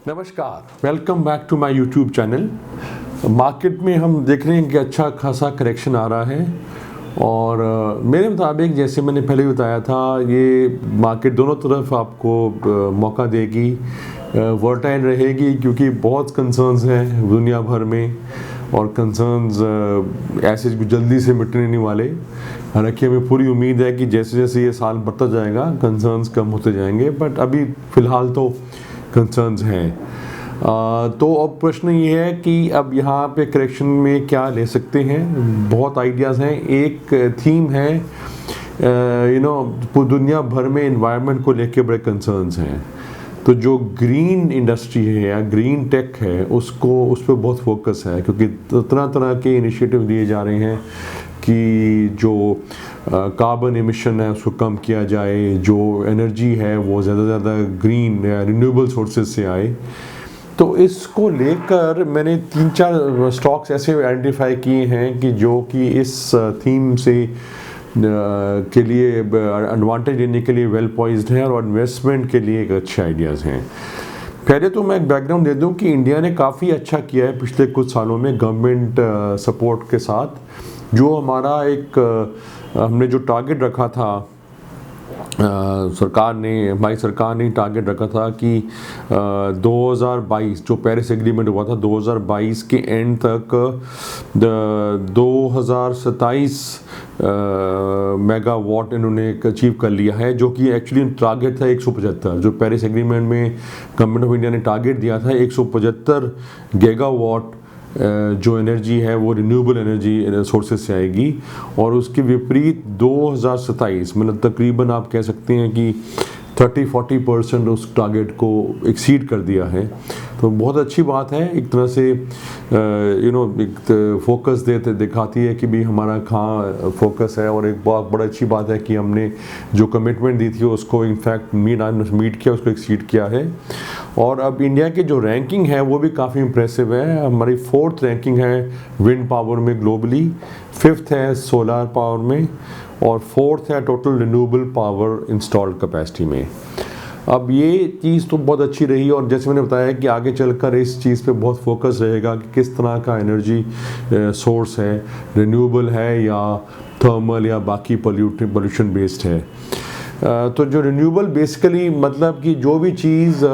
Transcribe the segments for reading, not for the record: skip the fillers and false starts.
नमस्कार, welcome back to my YouTube channel. Market में हम देख रहे हैं कि अच्छा खासा करेक्शन आ रहा है और मेरे मुताबिक जैसे मैंने पहले बताया था, ये मार्केट दोनों तरफ आपको मौका देगी, वर्टाइल रहेगी क्योंकि बहुत कंसर्न्स हैं दुनिया भर में और कंसर्न्स ऐसे जल्दी से मिटने नहीं वाले। हालांकि हमें पूरी उम्मीद है कि जैसे जैसे ये साल बढ़ता जाएगा कंसर्न्स कम होते जाएंगे, बट अभी फ़िलहाल तो कंसर्न्स हैं। तो अब प्रश्न ये है कि अब यहाँ पे करेक्शन में क्या ले सकते हैं। बहुत आइडियाज़ हैं। एक थीम है दुनिया भर में एनवायरनमेंट को लेके बड़े कंसर्न्स हैं, तो जो ग्रीन इंडस्ट्री है या ग्रीन टेक है उस पर बहुत फोकस है क्योंकि तरह तरह के इनिशिएटिव लिए जा रहे हैं कि जो कार्बन एमिशन है उसको कम किया जाए, जो एनर्जी है वो ज़्यादा से ज़्यादा ग्रीन या रिन्यूएबल सोर्सेज से आए। तो इसको लेकर मैंने 3-4 स्टॉक्स ऐसे आइडेंटिफाई किए हैं कि जो कि इस थीम से के लिए एडवांटेज लेने के लिए वेल पॉइज्ड हैं और इन्वेस्टमेंट के लिए एक अच्छे आइडियाज़ हैं। पहले तो मैं एक बैकग्राउंड दे दूं कि इंडिया ने काफ़ी अच्छा किया है पिछले कुछ सालों में गवर्नमेंट सपोर्ट के साथ। जो हमारा हमने जो टारगेट रखा था, हमारी सरकार ने टारगेट रखा था कि 2022 जो पेरिस एग्रीमेंट हुआ था 2022 के एंड तक 2027 मेगावाट इन्होंने अचीव कर लिया है, जो कि एक्चुअली टारगेट था 175। जो पेरिस एग्रीमेंट में गवर्नमेंट ऑफ इंडिया ने टारगेट दिया था 175 गीगावाट जो एनर्जी है वो रिन्यूएबल एनर्जी सोर्सेज से आएगी, और उसके विपरीत 2027 मतलब तकरीबन आप कह सकते हैं कि 30-40% उस टारगेट को एक्सीड कर दिया है। तो बहुत अच्छी बात है, एक तरह से एक फोकस दिखाती है कि भी हमारा कहाँ फोकस है, और एक बहुत बड़ी अच्छी बात है कि हमने जो कमिटमेंट दी थी उसको इनफैक्ट मीट किया, उसको एक्सीड किया है। और अब इंडिया की जो रैंकिंग है वो भी काफ़ी इंप्रेसिव है। हमारी 4th रैंकिंग है विंड पावर में ग्लोबली, 5th है सोलर पावर में, और 4th है total renewable power installed capacity में। अब ये चीज़ तो बहुत अच्छी रही, और जैसे मैंने बताया कि आगे चलकर इस चीज़ पे बहुत फोकस रहेगा कि किस तरह का एनर्जी सोर्स है, रिन्यूएबल है या थर्मल या बाकी पोल्यूशन बेस्ड है। तो जो रिन्यूएबल बेसिकली मतलब कि जो भी चीज़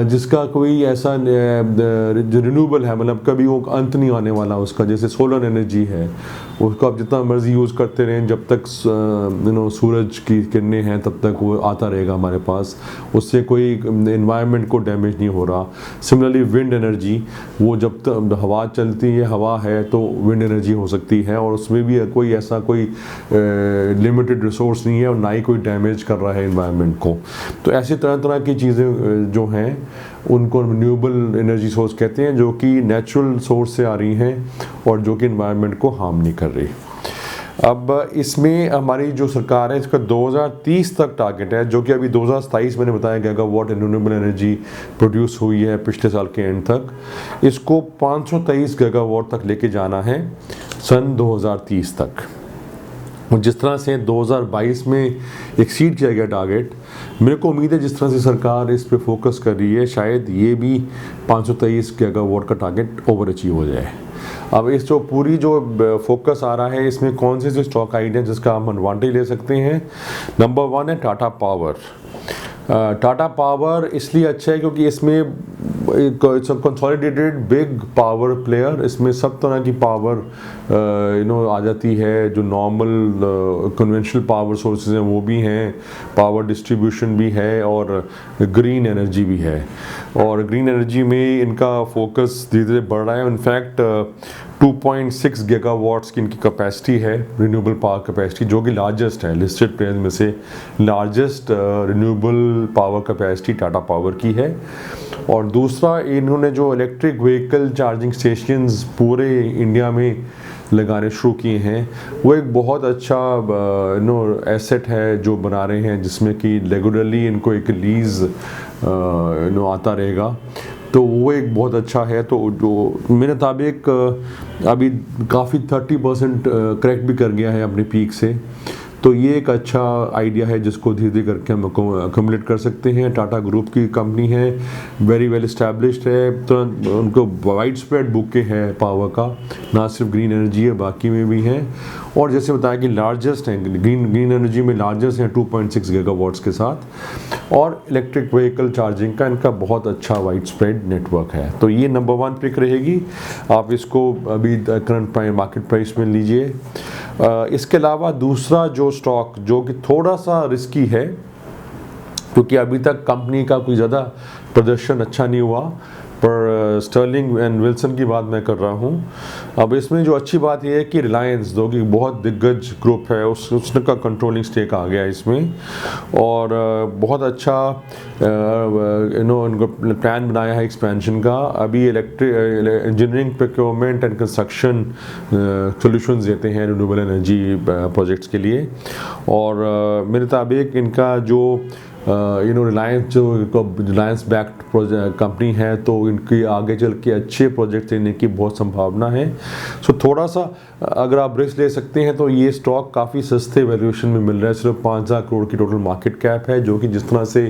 जिसका कोई ऐसा रिन्यूएबल है, मतलब कभी वो अंत नहीं आने वाला उसका, जैसे सोलर एनर्जी है उसको आप जितना मर्जी यूज़ करते रहें, जब तक सूरज की किरणें हैं तब तक वो आता रहेगा हमारे पास, उससे कोई एनवायरनमेंट को डैमेज नहीं हो रहा। सिमिलरली विंड एनर्जी, वो जब तक हवा चलती है, हवा है तो विंड एनर्जी हो सकती है, और उसमें भी कोई ऐसा कोई लिमिटेड रिसोर्स नहीं है और ना ही कोई डैमेज कर रहा है एनवायरनमेंट को। तो ऐसी तरह तरह की चीज़ें जो हैं उनको रिन्यूएबल एनर्जी सोर्स कहते हैं, जो कि नेचुरल सोर्स से आ रही हैं और जो कि एनवायरनमेंट को हार्म नहीं कर रही। अब इसमें हमारी जो सरकार है इसका 2030 तक टारगेट है, जो कि अभी 2027 मैंने बताया गीगावाट रिन्यूएबल एनर्जी प्रोड्यूस हुई है पिछले साल के एंड तक। इसको 523 गीगावाट तक लेके जाना है सन 2030 तक। जिस तरह से 2022 में एक्सीड किया गया टारगेट, मेरे को उम्मीद है जिस तरह से सरकार इस पे फोकस कर रही है शायद ये भी 523 गीगावाट का टारगेट ओवर अचीव हो जाए। अब इस जो पूरी जो फोकस आ रहा है इसमें कौन से स्टॉक आइडिया जिसका हम एडवांटेज ले सकते हैं। नंबर 1 है टाटा पावर। टाटा पावर इसलिए अच्छा है क्योंकि इसमें it's a consolidated big power player. इसमें सब तरह की पावर आ जाती है, जो नॉर्मल कन्वेंशनल पावर सोर्सेज हैं वो भी हैं, पावर डिस्ट्रीब्यूशन भी है और ग्रीन एनर्जी भी है। और ग्रीन एनर्जी में इनका फोकस धीरे धीरे बढ़ रहा है। इनफैक्ट 2.6 गीगावाट्स की इनकी कैपेसिटी है, रिन्यूएबल पावर कैपेसिटी, जो कि लार्जेस्ट है लिस्टेड प्लेयर्स में से। Largest renewable power capacity Tata power की है। और दूसरा, इन्होंने जो इलेक्ट्रिक व्हीकल चार्जिंग स्टेशंस पूरे इंडिया में लगाने शुरू किए हैं, वो एक बहुत अच्छा एसेट है जो बना रहे हैं, जिसमें कि रेगुलरली इनको एक लीज आता रहेगा। तो वो एक बहुत अच्छा है। तो जो मेरे मुताबिक अभी काफ़ी 30% क्रैक भी कर गया है अपने पीक से। तो ये एक अच्छा आइडिया है जिसको धीरे धीरे करके हम अकोमोडेट कर सकते हैं। टाटा ग्रुप की कंपनी है, वेरी वेल इस्टेब्लिश्ड है, तो उनको वाइड स्प्रेड बुके है पावर का, ना सिर्फ ग्रीन एनर्जी है बाकी में भी हैं। और जैसे बताया कि लार्जेस्ट हैं, ग्रीन एनर्जी में लार्जेस्ट हैं 2.6 गीगावाट्स के साथ, और इलेक्ट्रिक व्हीकल चार्जिंग का इनका बहुत अच्छा वाइड स्प्रेड नेटवर्क है। तो ये नंबर 1 पिक रहेगी, आप इसको अभी करंट मार्केट प्राइस में लीजिए। इसके अलावा दूसरा जो स्टॉक जो कि थोड़ा सा रिस्की है, क्योंकि अभी तक कंपनी का कोई ज़्यादा प्रदर्शन अच्छा नहीं हुआ, पर स्टर्लिंग एंड विल्सन की बात मैं कर रहा हूँ। अब इसमें जो अच्छी बात यह है कि रिलायंस, जो कि बहुत दिग्गज ग्रुप है, उसका कंट्रोलिंग स्टेक आ गया इसमें, और बहुत अच्छा इनको प्लान बनाया है एक्सपेंशन का। अभी engineering procurement and construction solutions देते हैं रिन्यूएबल एनर्जी प्रोजेक्ट्स के लिए। और मेरे मुताबिक इनका जो रिलायंस बैक्ड कंपनी है, तो इनकी आगे चल के अच्छे प्रोजेक्ट देने की बहुत संभावना है। सो थोड़ा सा अगर आप रिस्क ले सकते हैं तो ये स्टॉक काफ़ी सस्ते वैल्यूएशन में मिल रहा है, सिर्फ 5,000 करोड़ की टोटल मार्केट कैप है, जो कि जिस तरह से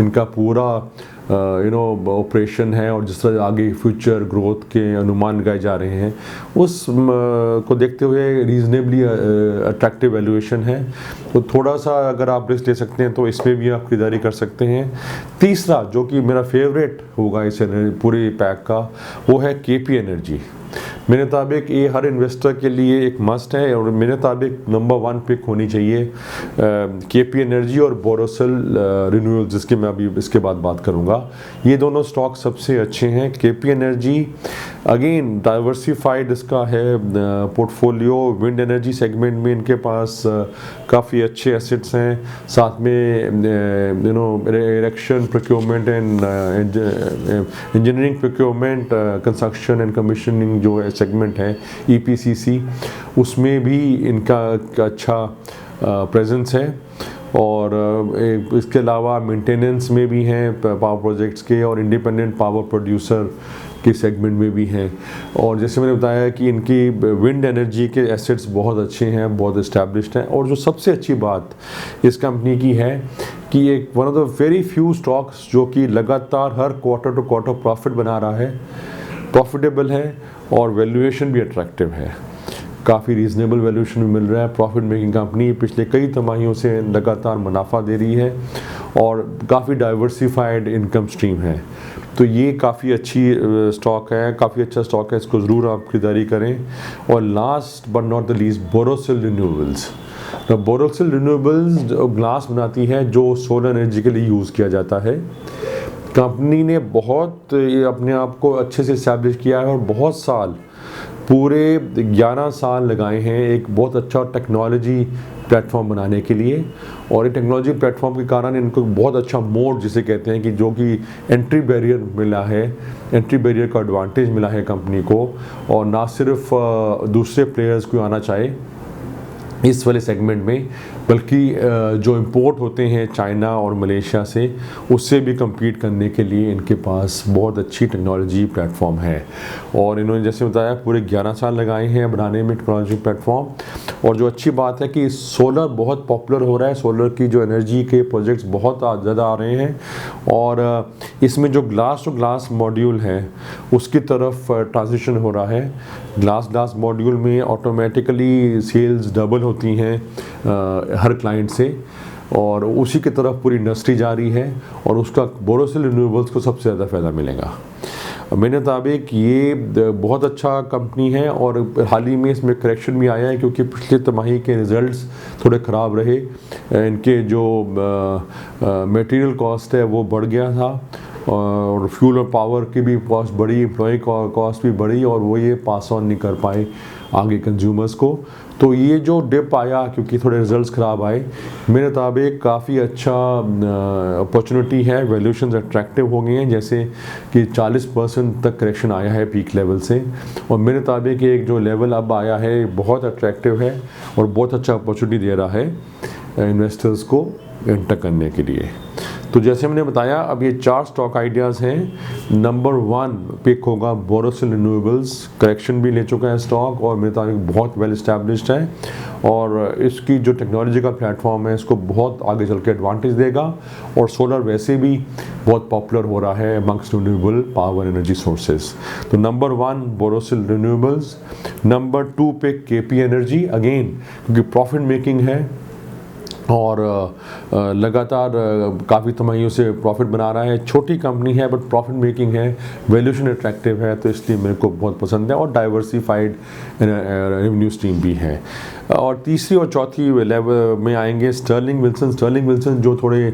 इनका पूरा ऑपरेशन है और जिस तरह आगे फ्यूचर ग्रोथ के अनुमान लगाए जा रहे हैं, उस को देखते हुए रीजनेबली अट्रैक्टिव वैल्यूएशन है। तो थोड़ा सा अगर आप रिस्क ले सकते हैं तो इसमें भी आप खरीदारी कर सकते हैं। तीसरा जो कि मेरा फेवरेट होगा इस पूरे पैक का, वो है केपी एनर्जी। मेरे मुताबिक ये हर इन्वेस्टर के लिए एक मस्ट है, और मेरे मुताबिक नंबर 1 पिक होनी चाहिए केपी एनर्जी और बोरोसिल रिन्यूएबल्स, जिसकी मैं अभी इसके बाद बात करूंगा। ये दोनों स्टॉक सबसे अच्छे हैं। केपी एनर्जी अगेन डाइवर्सिफाइड इसका है पोर्टफोलियो, विंड एनर्जी सेगमेंट में इनके पास काफ़ी अच्छे एसेट्स हैं, साथ में erection procurement and engineering procurement, construction and commissioning जो है सेगमेंट है EPCC, उसमें भी इनका अच्छा प्रेजेंस है। और इसके अलावा मेंटेनेंस में भी हैं पावर प्रोजेक्ट्स के, और इंडिपेंडेंट पावर प्रोड्यूसर के सेगमेंट में भी हैं। और जैसे मैंने बताया कि इनकी विंड एनर्जी के एसेट्स बहुत अच्छे हैं, बहुत इस्टेब्लिश्ड हैं। और जो सबसे अच्छी बात इस कंपनी की है कि एक one of the very few stocks जो कि लगातार हर क्वार्टर टू क्वार्टर प्रॉफिट बना रहा है, प्रॉफिटेबल है, और वैल्यूएशन भी अट्रैक्टिव है, काफ़ी रीजनेबल वैल्यूएशन में मिल रहा है। प्रॉफिट मेकिंग कंपनी पिछले कई तिमाहियों से लगातार मुनाफा दे रही है, और काफ़ी डाइवर्सिफाइड इनकम स्ट्रीम है। तो ये काफ़ी अच्छी स्टॉक है, काफ़ी अच्छा स्टॉक है, इसको ज़रूर आप खरीदारी करें। और last but not the least, Borosil renewables. Borosil renewables glass बनाती है जो सोलर एनर्जी के लिए यूज़ किया जाता है। कंपनी ने बहुत अपने आप को अच्छे से इस्टेब्लिश किया है, और बहुत साल, पूरे 11 साल लगाए हैं एक बहुत अच्छा टेक्नोलॉजी प्लेटफॉर्म बनाने के लिए। और ये टेक्नोलॉजी प्लेटफॉर्म के कारण इनको बहुत अच्छा मोड जिसे कहते हैं, कि जो कि एंट्री बैरियर मिला है, एंट्री बैरियर का एडवांटेज मिला है कंपनी को, और ना सिर्फ दूसरे प्लेयर्स को आना चाहे इस वाले सेगमेंट में, बल्कि जो इंपोर्ट होते हैं चाइना और मलेशिया से, उससे भी compete करने के लिए इनके पास बहुत अच्छी टेक्नोलॉजी प्लेटफॉर्म है। और इन्होंने जैसे बताया पूरे 11 साल लगाए हैं बनाने में टेक्नोलॉजी प्लेटफॉर्म। और जो अच्छी बात है कि सोलर बहुत पॉपुलर हो रहा है, सोलर की जो एनर्जी के प्रोजेक्ट्स बहुत ज़्यादा आ रहे हैं, और इसमें जो ग्लास टू ग्लास मॉड्यूल है उसकी तरफ ट्रांजिशन हो रहा है। ग्लास मॉड्यूल में ऑटोमेटिकली सेल्स डबल होती हैं हर क्लाइंट से, और उसी की तरफ पूरी इंडस्ट्री जा रही है, और उसका बोरोसिल रिन्यूएबल्स को सबसे ज़्यादा फ़ायदा मिलेगा। मेरे मुताबिक ये बहुत अच्छा कंपनी है, और हाल ही में इसमें करेक्शन भी आया है, क्योंकि पिछले तिमाही के रिज़ल्ट्स थोड़े ख़राब रहे। इनके जो मटेरियल कॉस्ट है वो बढ़ गया था, और फ्यूल और पावर की भी कॉस्ट बढ़ी, एम्प्लॉई कॉस्ट भी बढ़ी, और वो ये पास ऑन नहीं कर पाए आगे कंज्यूमर्स को। तो ये जो डिप आया क्योंकि थोड़े रिजल्ट्स ख़राब आए, मेरे मुताबिक काफ़ी अच्छा अपॉर्चुनिटी है, वैल्यूएशंस अट्रैक्टिव हो गए हैं, जैसे कि 40% तक करेक्शन आया है पीक लेवल से। और मेरे मुताबिक एक जो लेवल अब आया है बहुत अट्रैक्टिव है, और बहुत अच्छा अपॉर्चुनिटी दे रहा है इन्वेस्टर्स को एंटर करने के लिए। तो जैसे मैंने बताया, अब ये 4 स्टॉक आइडियाज़ हैं। नंबर 1 पिक होगा बोरोसिल रिन्यूएबल्स। करेक्शन भी ले चुका है स्टॉक और मेरे मुताबिक बहुत वेल इस्टेब्लिश्ड है और इसकी जो टेक्नोलॉजी का प्लेटफॉर्म है इसको बहुत आगे चल के एडवांटेज देगा। और सोलर वैसे भी बहुत पॉपुलर हो रहा है amongst renewable power energy sources. तो नंबर 1 बोरोसिल रिन्यूएबल्स। नंबर 2 पे केपी एनर्जी, अगेन क्योंकि प्रॉफिट मेकिंग है और लगातार काफ़ी तिमाहियों से प्रॉफिट बना रहा है। छोटी कंपनी है बट प्रॉफिट मेकिंग है, वैल्यूएशन अट्रैक्टिव है, तो इसलिए मेरे को बहुत पसंद है और डाइवर्सिफाइड रेवेन्यू स्ट्रीम भी है। और तीसरी और चौथी लेवल में आएंगे स्टर्लिंग विल्सन जो थोड़े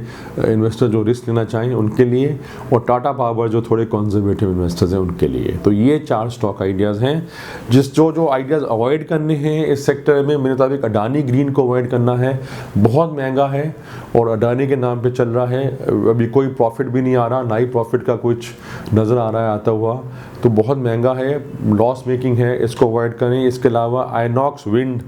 इन्वेस्टर जो रिस्क लेना चाहें उनके लिए, और टाटा पावर जो थोड़े कंजर्वेटिव इन्वेस्टर्स हैं उनके लिए। तो ये 4 स्टॉक आइडियाज़ हैं। जो आइडियाज़ अवॉइड करने हैं इस सेक्टर में, मेरे मुताबिक अडानी ग्रीन को अवॉइड करना है। बहुत महंगा है और अडानी के नाम पे चल रहा है, अभी कोई प्रॉफिट भी नहीं आ रहा, ना ही प्रॉफिट का कुछ नज़र आ रहा है आता हुआ, तो बहुत महंगा है, लॉस मेकिंग है, इसको अवॉइड करें। इसके अलावा आइनॉक्स विंड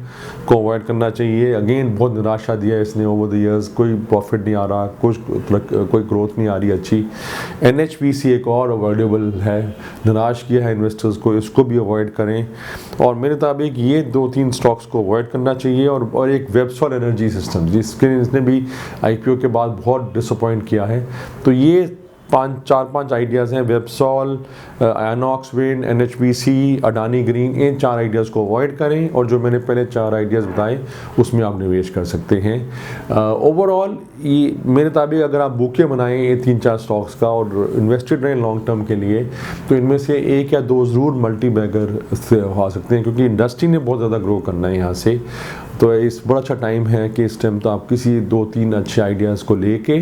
को अवॉइड करना चाहिए। अगेन बहुत निराशा दिया इसने ओवर द इयर्स, कोई प्रॉफिट नहीं आ रहा, कोई ग्रोथ नहीं आ रही अच्छी। NHPC एक और अवॉइडेबल है, निराश किया है इन्वेस्टर्स को, इसको भी अवॉइड करें। और मेरे मुताबिक ये 2-3 स्टॉक्स को अवॉइड करना चाहिए। और एक वेबसॉल एनर्जी सिस्टम इसने भी IPO के बाद बहुत डिसअपॉइंट किया है। तो ये 4-5 आइडियाज़ हैं, Websol, Inox Wind, NHPC, Adani green, इन 4 आइडियाज़ को अवॉइड करें और जो मैंने पहले 4 आइडियाज़ बताए उसमें आप निवेश कर सकते हैं। ओवरऑल ये मेरे मुताबिक अगर आप बुके बनाएं ये 3-4 स्टॉक्स का और इन्वेस्टेड रहें लॉन्ग टर्म के लिए, तो इनमें से 1 या 2 ज़रूर मल्टी बैगर से हो सकते हैं, क्योंकि इंडस्ट्री ने बहुत ज़्यादा ग्रो करना है यहाँ से। तो इस बड़ा अच्छा टाइम है कि इस टाइम तो आप किसी 2-3 अच्छे आइडियाज़ को लेके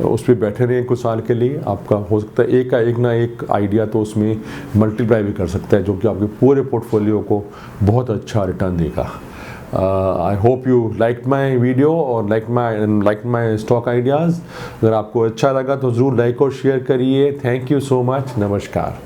उस पर बैठे रहें कुछ साल के लिए। आपका हो सकता है एक ना एक आइडिया तो उसमें मल्टीप्लाई भी कर सकता है, जो कि आपके पूरे पोर्टफोलियो को बहुत अच्छा रिटर्न देगा। I hope you like my video और लाइक माई स्टॉक आइडियाज़। अगर आपको अच्छा लगा तो ज़रूर लाइक और शेयर करिए। Thank you so much. नमस्कार।